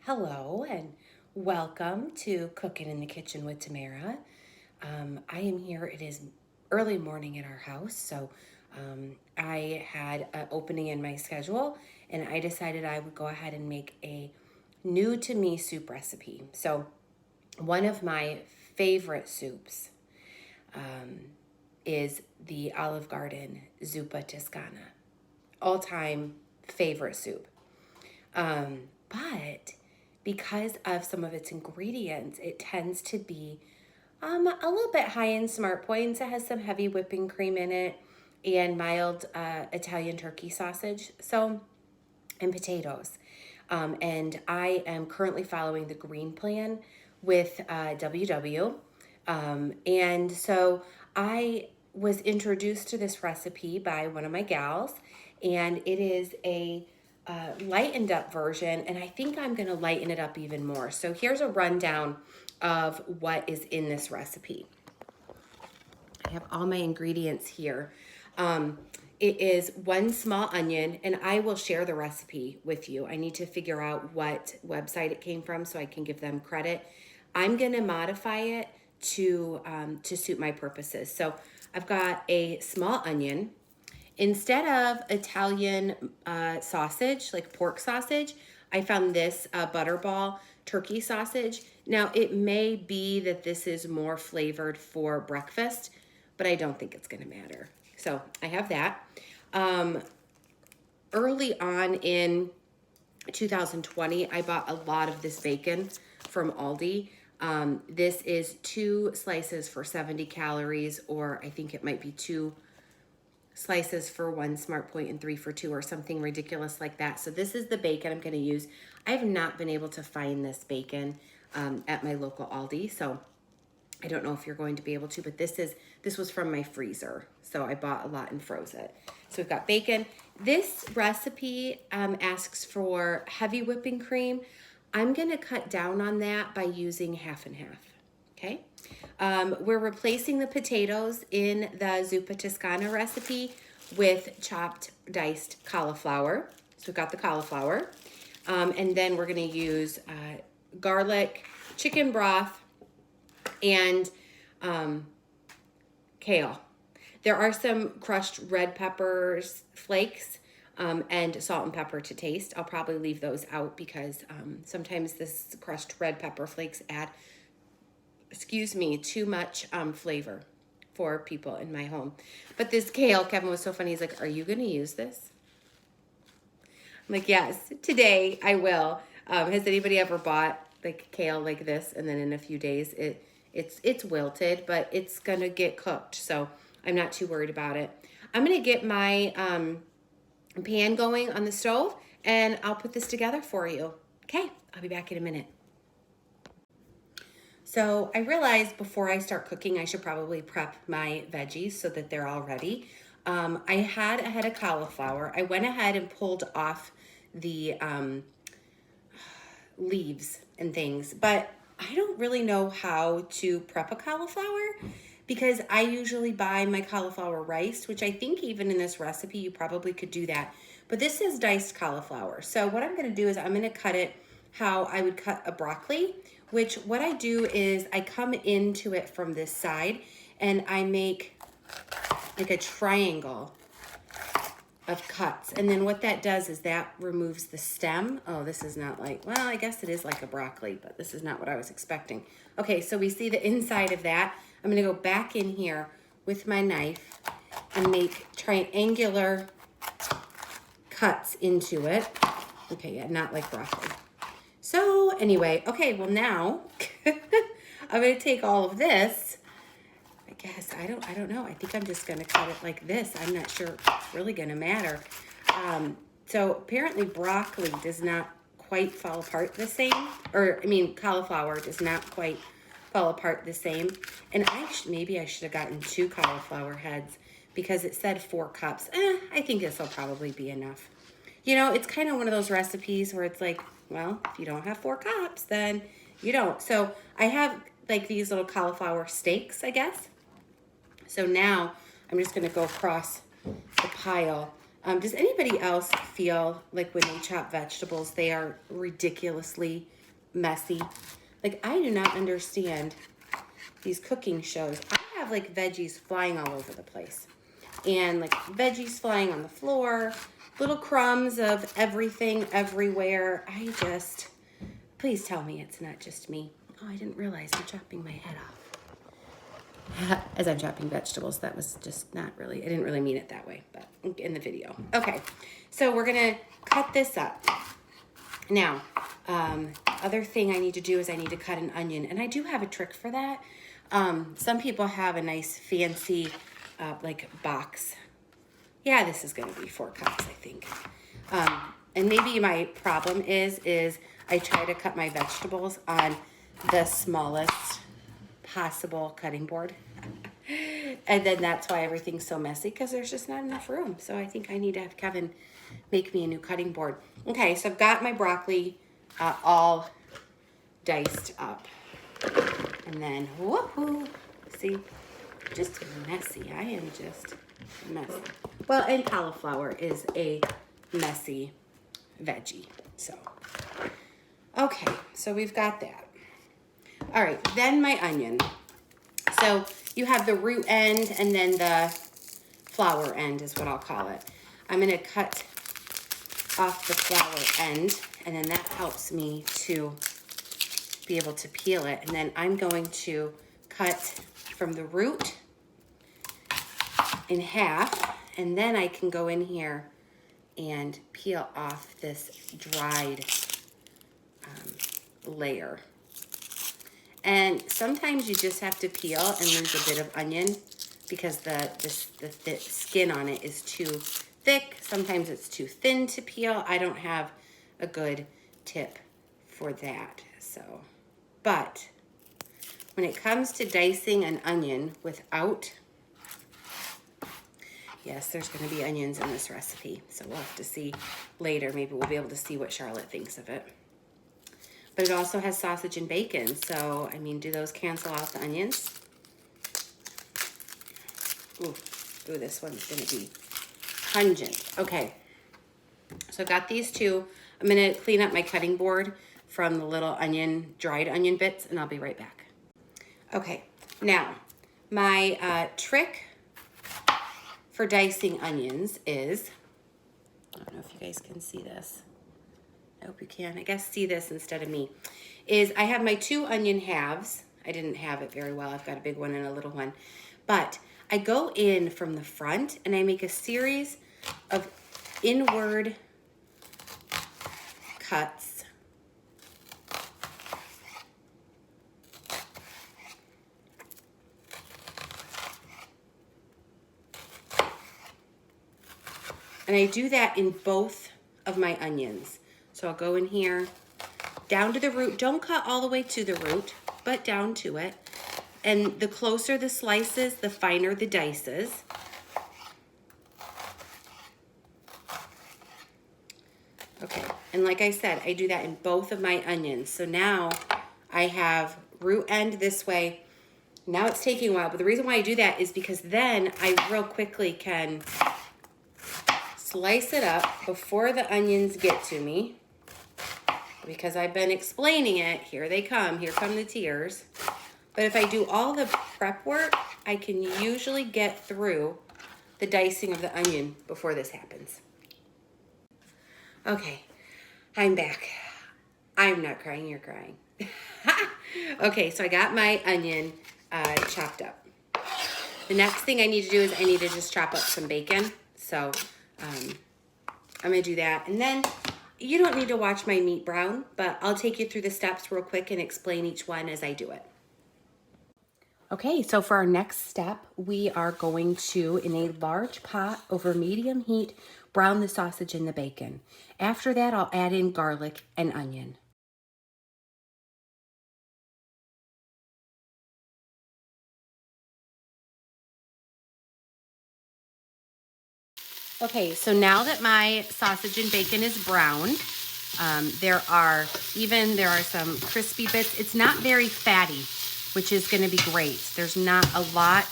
Hello and welcome to Cooking in the Kitchen with Tamara. I am here. It is early morning at our house, so I had an opening in my schedule and I decided I would go ahead and make a new to me soup recipe. So, one of my favorite soups is the Olive Garden Zuppa Toscana. All time favorite soup. But because of some of its ingredients, it tends to be a little bit high in smart points. It has some heavy whipping cream in it and mild Italian turkey sausage, and potatoes. And I am currently following the green plan with WW. And so I was introduced to this recipe by one of my gals, and it is a lightened up version, and I think I'm going to lighten it up even more. So here's a rundown of what is in this recipe. I have all my ingredients here. It is one small onion, and I will share the recipe with you. I need to figure out what website it came from so I can give them credit. I'm going to modify it to suit my purposes. So I've got a small onion. Instead of Italian sausage, like pork sausage, I found this butterball turkey sausage. Now, it may be that this is more flavored for breakfast, but I don't think it's going to matter. So I have that. Early on in 2020, I bought a lot of this bacon from Aldi. This is 2 slices for 70 calories, or I think it might be 2 slices for 1 smart point and 3 for 2, or something ridiculous like that. So this is the bacon I'm going to use. I have not been able to find this bacon at my local Aldi, so I don't know if you're going to be able to, but this was from my freezer, so I bought a lot and froze it. So we've got bacon. This recipe asks for heavy whipping cream. I'm going to cut down on that by using half and half. Okay. We're replacing the potatoes in the Zuppa Toscana recipe with chopped diced cauliflower. So we've got the cauliflower. And then we're going to use garlic, chicken broth, and kale. There are some crushed red peppers flakes and salt and pepper to taste. I'll probably leave those out because sometimes this crushed red pepper flakes add too much flavor for people in my home. But this kale, Kevin was so funny. He's like, "Are you going to use this?" I'm like, "Yes, today I will." Has anybody ever bought like kale like this, and then in a few days it's wilted, but it's gonna get cooked, so I'm not too worried about it. I'm gonna get my pan going on the stove, and I'll put this together for you. Okay, I'll be back in a minute. So I realized before I start cooking, I should probably prep my veggies so that they're all ready. I had a head of cauliflower. I went ahead and pulled off the leaves and things, but I don't really know how to prep a cauliflower because I usually buy my cauliflower rice, which I think even in this recipe, you probably could do that. But this is diced cauliflower. So what I'm going to do is I'm going to cut it how I would cut a broccoli, which what I do is I come into it from this side and I make like a triangle of cuts. And then what that does is that removes the stem. Oh, this is not like, well, I guess it is like a broccoli, but this is not what I was expecting. Okay, so we see the inside of that. I'm gonna go back in here with my knife and make triangular cuts into it. Okay, yeah, not like broccoli. So anyway, okay, well now I'm gonna take all of this. I guess I don't know. I think I'm just gonna cut it like this. I'm not sure it's really gonna matter. So apparently broccoli does not quite fall apart the same, or I mean cauliflower does not quite fall apart the same. And maybe I should have gotten 2 cauliflower heads because it said 4 cups. I think this will probably be enough. You know, it's kind of one of those recipes where it's like, well, if you don't have 4 cups, then you don't. So I have like these little cauliflower steaks, I guess. So now I'm just going to go across the pile Does anybody else feel like when they chop vegetables, they are ridiculously messy? Like, I do not understand these cooking shows. I have like veggies flying all over the place, and like veggies flying on the floor, little crumbs of everything everywhere. Please tell me it's not just me. Oh, I didn't realize I'm chopping my head off. As I'm chopping vegetables, that was just not really, I didn't really mean it that way, but in the video. Okay, so we're gonna cut this up. Now, other thing I need to do is I need to cut an onion, and I do have a trick for that. Some people have a nice fancy like box. Yeah, this is gonna be 4 cups, I think. And maybe my problem is I try to cut my vegetables on the smallest possible cutting board. And then that's why everything's so messy, because there's just not enough room. So I think I need to have Kevin make me a new cutting board. Okay, so I've got my broccoli all diced up. And then, woohoo, see, just messy. I am just messy. Well, and cauliflower is a messy veggie, so. Okay, so we've got that. All right, then my onion. So you have the root end and then the flower end is what I'll call it. I'm gonna cut off the flower end, and then that helps me to be able to peel it. And then I'm going to cut from the root in half, and then I can go in here and peel off this dried layer. And sometimes you just have to peel and lose a bit of onion because the skin on it is too thick. Sometimes it's too thin to peel. I don't have a good tip for that. So, but when it comes to dicing an onion without, yes, there's going to be onions in this recipe. So we'll have to see later. Maybe we'll be able to see what Charlotte thinks of it. But it also has sausage and bacon. So, I mean, do those cancel out the onions? Ooh, this one's going to be pungent. Okay, so I've got these two. I'm going to clean up my cutting board from the little onion, dried onion bits, and I'll be right back. Okay, now, my trick for dicing onions is, I don't know if you guys can see this. I hope you can. I guess see this instead of me. Is I have my 2 onion halves. I didn't have it very well. I've got a big one and a little one. But I go in from the front and I make a series of inward cuts. And I do that in both of my onions. So I'll go in here, down to the root. Don't cut all the way to the root, but down to it. And the closer the slices, the finer the dices. Okay, and like I said, I do that in both of my onions. So now I have root end this way. Now it's taking a while, but the reason why I do that is because then I real quickly can slice it up before the onions get to me. Because I've been explaining it, here they come, here come the tears. But if I do all the prep work, I can usually get through the dicing of the onion before this happens. Okay, I'm back. I'm not crying, you're crying. Okay, so I got my onion chopped up. The next thing I need to do is I need to just chop up some bacon. So I'm gonna do that. And then you don't need to watch my meat brown, but I'll take you through the steps real quick and explain each one as I do it. Okay, so for our next step, we are going to, in a large pot over medium heat, brown the sausage and the bacon. After that, I'll add in garlic and onion. Okay, so now that my sausage and bacon is browned, there are some crispy bits. It's not very fatty, which is going to be great. There's not a lot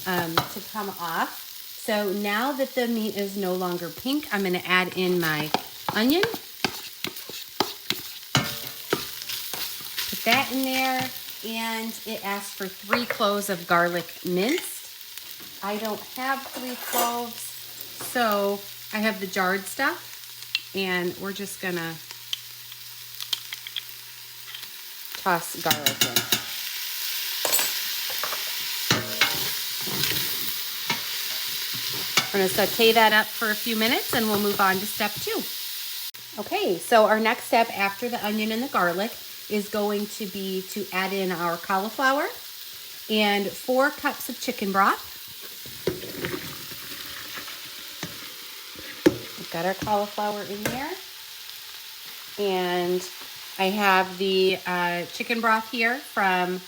to come off. So now that the meat is no longer pink, I'm gonna add in my onion. Put that in there, and it asks for 3 cloves of garlic minced. I don't have 3 cloves, so I have the jarred stuff, and we're just gonna toss garlic in. We're gonna saute that up for a few minutes, and we'll move on to step 2. Okay, so our next step after the onion and the garlic is going to be to add in our cauliflower and 4 cups of chicken broth. We've got our cauliflower in there, and I have the chicken broth here from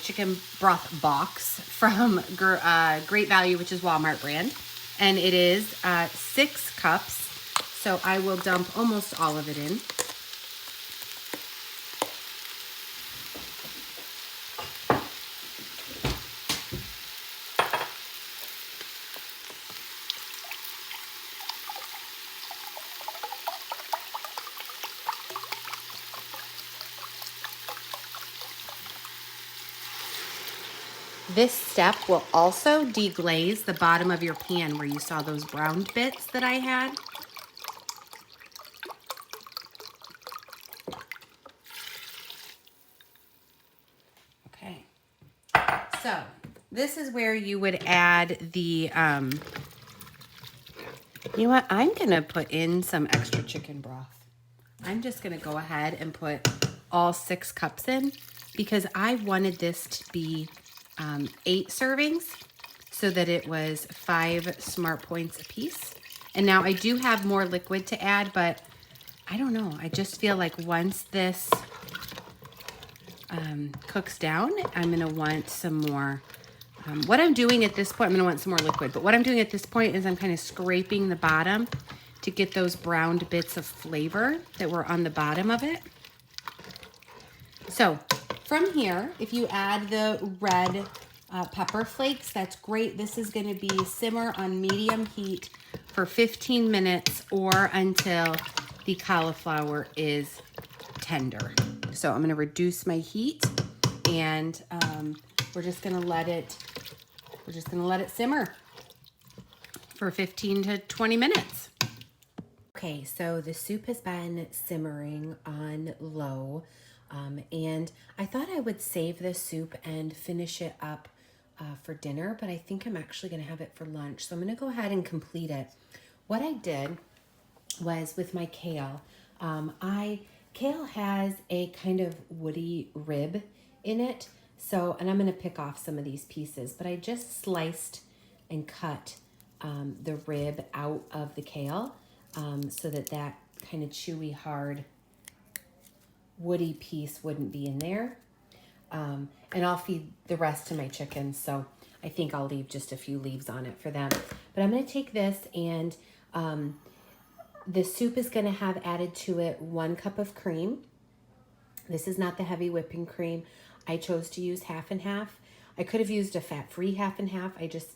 chicken broth box from Great Value, which is Walmart brand, and it is 6 cups. So I will dump almost all of it in. This step will also deglaze the bottom of your pan where you saw those browned bits that I had. Okay, so this is where you would add the, you know what, I'm gonna put in some extra chicken broth. I'm just gonna go ahead and put all 6 cups in because I wanted this to be 8 servings so that it was 5 Smart Points a piece. And now I do have more liquid to add, but I don't know. I just feel like once this cooks down, I'm gonna want some more. What I'm doing at this point, I'm gonna want some more liquid, but what I'm doing at this point is I'm kind of scraping the bottom to get those browned bits of flavor that were on the bottom of it. So from here, if you add the red pepper flakes, that's great. This is gonna be simmer on medium heat for 15 minutes or until the cauliflower is tender. So I'm gonna reduce my heat, and we're just gonna let it simmer for 15 to 20 minutes. Okay, so the soup has been simmering on low, and I thought I would save this soup and finish it up for dinner, but I think I'm actually gonna have it for lunch. So I'm gonna go ahead and complete it. What I did was with my kale, kale has a kind of woody rib in it. So, and I'm gonna pick off some of these pieces, but I just sliced and cut the rib out of the kale so that that kind of chewy, hard, woody piece wouldn't be in there. And I'll feed the rest to my chickens, so I think I'll leave just a few leaves on it for them. But I'm gonna take this, and the soup is gonna have added to it 1 cup of cream. This is not the heavy whipping cream. I chose to use half and half. I could have used a fat-free half and half. I just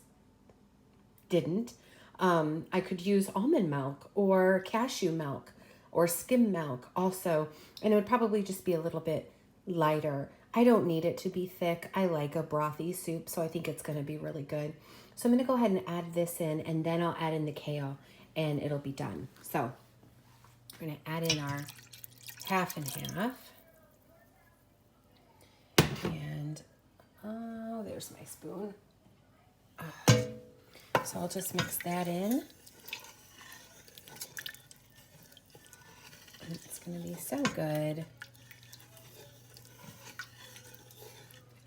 didn't. I could use almond milk or cashew milk or skim milk also, and it would probably just be a little bit lighter. I don't need it to be thick. I like a brothy soup, so I think it's gonna be really good. So I'm gonna go ahead and add this in, and then I'll add in the kale, and it'll be done. So we're gonna add in our half and half. And, oh, there's my spoon. So I'll just mix that in. And it's gonna be so good.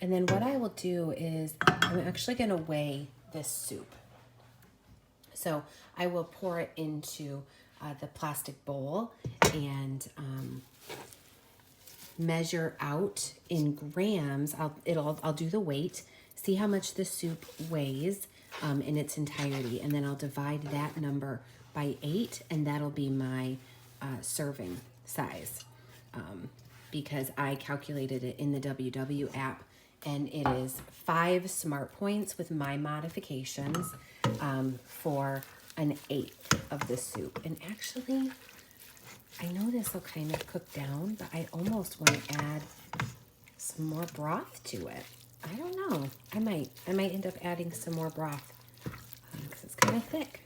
And then what I will do is I'm actually gonna weigh this soup. So I will pour it into the plastic bowl and measure out in grams. I'll do the weight, see how much the soup weighs in its entirety, and then I'll divide that number by 8, and that'll be my serving size because I calculated it in the WW app, and it is 5 Smart Points with my modifications. for an eighth of the soup. And actually, I know this will kind of cook down, but I almost want to add some more broth to it. I don't know. I might end up adding some more broth because it's kind of thick.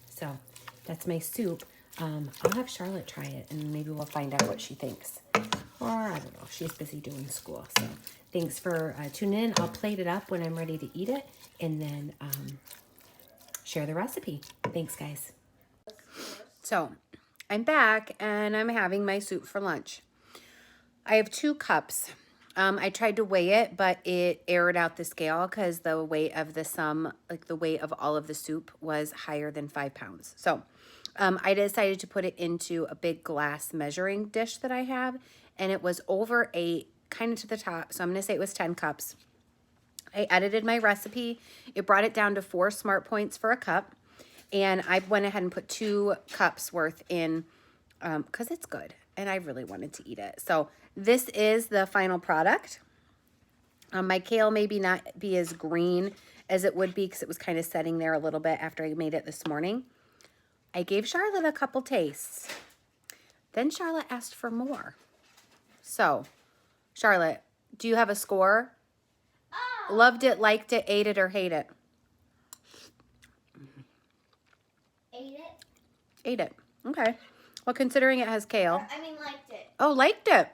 So that's my soup. I'll have Charlotte try it and maybe we'll find out what she thinks. Or I don't know. She's busy doing school. So thanks for tuning in. I'll plate it up when I'm ready to eat it and then share the recipe. Thanks, guys. So I'm back and I'm having my soup for lunch. I have 2 cups. I tried to weigh it, but it aired out the scale because the weight of the sum, like the weight of all of the soup was higher than 5 pounds. So I decided to put it into a big glass measuring dish that I have, and it was over 8, kind of to the top. So I'm going to say it was 10 cups. I edited my recipe. It brought it down to 4 smart points for a cup. And I went ahead and put 2 cups worth in because it's good. And I really wanted to eat it. So this is the final product. My kale maybe not be as green as it would be because it was kind of setting there a little bit after I made it this morning. I gave Charlotte a couple tastes. Then Charlotte asked for more. So, Charlotte, do you have a score? Oh. Loved it, liked it, ate it, or hate it? Ate it. Ate it. Okay. Well, considering it has kale. Liked it. Oh, liked it.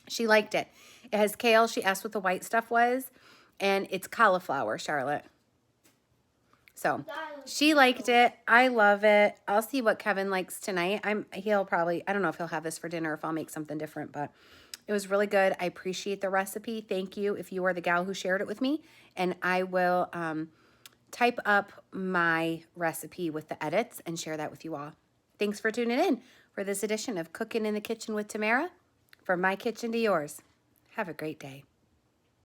She liked it. It has kale. She asked what the white stuff was. And it's cauliflower, Charlotte. So she liked it. I love it. I'll see what Kevin likes tonight. He'll probably, I don't know if he'll have this for dinner or if I'll make something different, but it was really good. I appreciate the recipe. Thank you if you are the gal who shared it with me. And I will type up my recipe with the edits and share that with you all. Thanks for tuning in for this edition of Cooking in the Kitchen with Tamara. From my kitchen to yours. Have a great day.